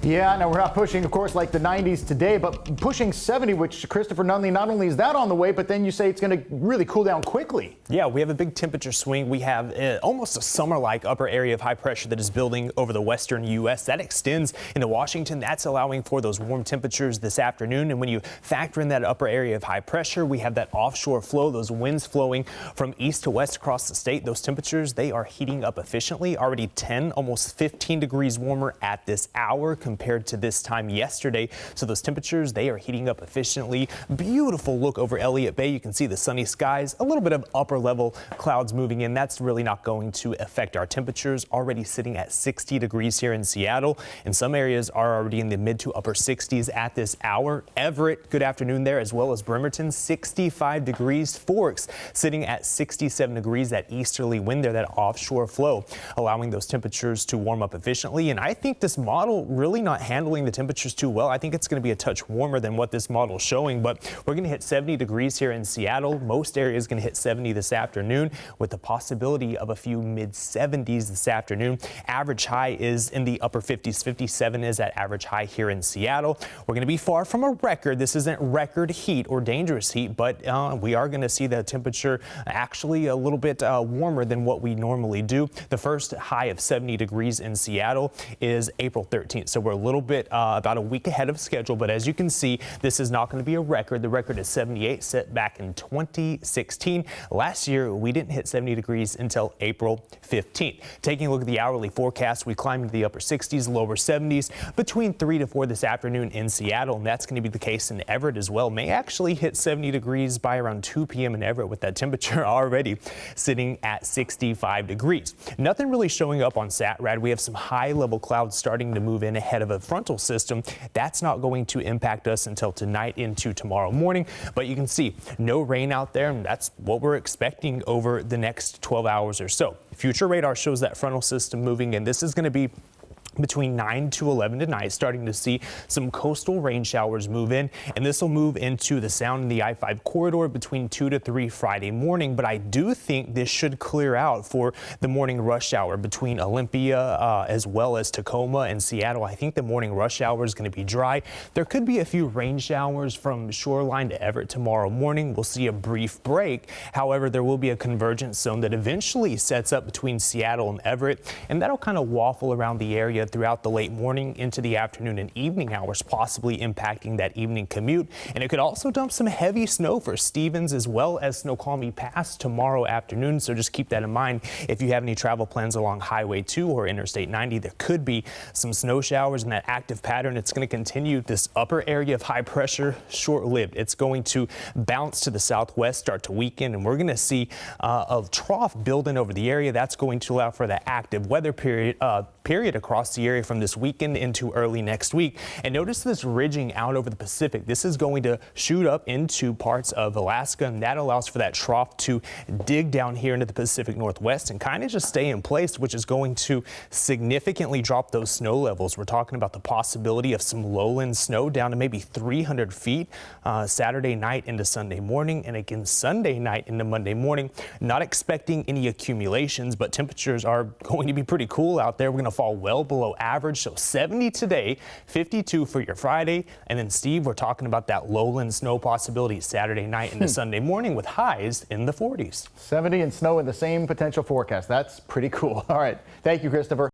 Yeah, no, we're not pushing, of course, like the 90s today, but pushing 70, which Christopher Nunley, not only is that on the way, but then you say it's going to really cool down quickly. Yeah, we have a big temperature swing. We have almost a summer-like upper area of high pressure that is building over the western U.S. That extends into Washington. That's allowing for those warm temperatures this afternoon. And when you factor in that upper area of high pressure, we have that offshore flow, those winds flowing from east to west across the state. Those temperatures, they are heating up efficiently, already 10, almost 15 degrees warmer at this hour compared to this time yesterday. So those temperatures, they are heating up efficiently. Beautiful look over Elliott Bay. You can see the sunny skies, a little bit of upper level clouds moving in. That's really not going to affect our temperatures. Already sitting at 60 degrees here in Seattle, and some areas are already in the mid to upper 60s at this hour. Everett, good afternoon there, as well as Bremerton, 65 degrees. Forks sitting at 67 degrees. That easterly wind there, that offshore flow, allowing those temperatures to warm up efficiently. And I think this model really not handling the temperatures too well. I think it's going to be a touch warmer than what this model is showing, but we're going to hit 70 degrees here in Seattle. Most areas going to hit 70 this afternoon, with the possibility of a few mid 70s this afternoon. Average high is in the upper 50s. 57 is that average high here in Seattle. We're going to be far from a record. This isn't record heat or dangerous heat, but we are going to see the temperature actually a little bit warmer than what we normally do. The first high of 70 degrees in Seattle is April 13th. So we're a little bit about a week ahead of schedule, but as you can see, this is not going to be a record. The record is 78, set back in 2016. Last year, we didn't hit 70 degrees until April 15th. Taking a look at the hourly forecast, we climbed into the upper 60s, lower 70s between 3 to 4 this afternoon in Seattle, and that's going to be the case in Everett as well. May actually hit 70 degrees by around 2 p.m. in Everett, with that temperature already sitting at 65 degrees. Nothing really showing up on SatRad. We have some high-level clouds starting to move in ahead of a frontal system. That's not going to impact us until tonight into tomorrow morning, but you can see no rain out there, and that's what we're expecting over the next 12 hours or so. Future radar shows that frontal system moving in. This is going to be between 9 to 11 tonight, starting to see some coastal rain showers move in, and this will move into the Sound and the I-5 corridor between 2 to 3 Friday morning. But I do think this should clear out for the morning rush hour between Olympia as well as Tacoma and Seattle. I think the morning rush hour is going to be dry. There could be a few rain showers from Shoreline to Everett tomorrow morning. We'll see a brief break. However, there will be a convergence zone that eventually sets up between Seattle and Everett, and that'll kind of waffle around the area throughout the late morning into the afternoon and evening hours, possibly impacting that evening commute. And it could also dump some heavy snow for Stevens as well as Snoqualmie Pass tomorrow afternoon. So just keep that in mind if you have any travel plans along Highway 2 or Interstate 90. There could be some snow showers in that active pattern. It's going to continue. This upper area of high pressure, short-lived. It's going to bounce to the southwest, start to weaken, and we're going to see a trough building over the area. That's going to allow for that active weather period across the area from this weekend into early next week. And notice this ridging out over the Pacific. This is going to shoot up into parts of Alaska, and that allows for that trough to dig down here into the Pacific Northwest and kind of just stay in place, which is going to significantly drop those snow levels. We're talking about the possibility of some lowland snow down to maybe 300 feet Saturday night into Sunday morning, and again Sunday night into Monday morning. Not expecting any accumulations, but temperatures are going to be pretty cool out there. We're going to fall well below average, so 70 today, 52 for your Friday, and then Steve, we're talking about that lowland snow possibility Saturday night into Sunday morning with highs in the 40s. 70 and snow in the same potential forecast. That's pretty cool. All right. Thank you, Christopher.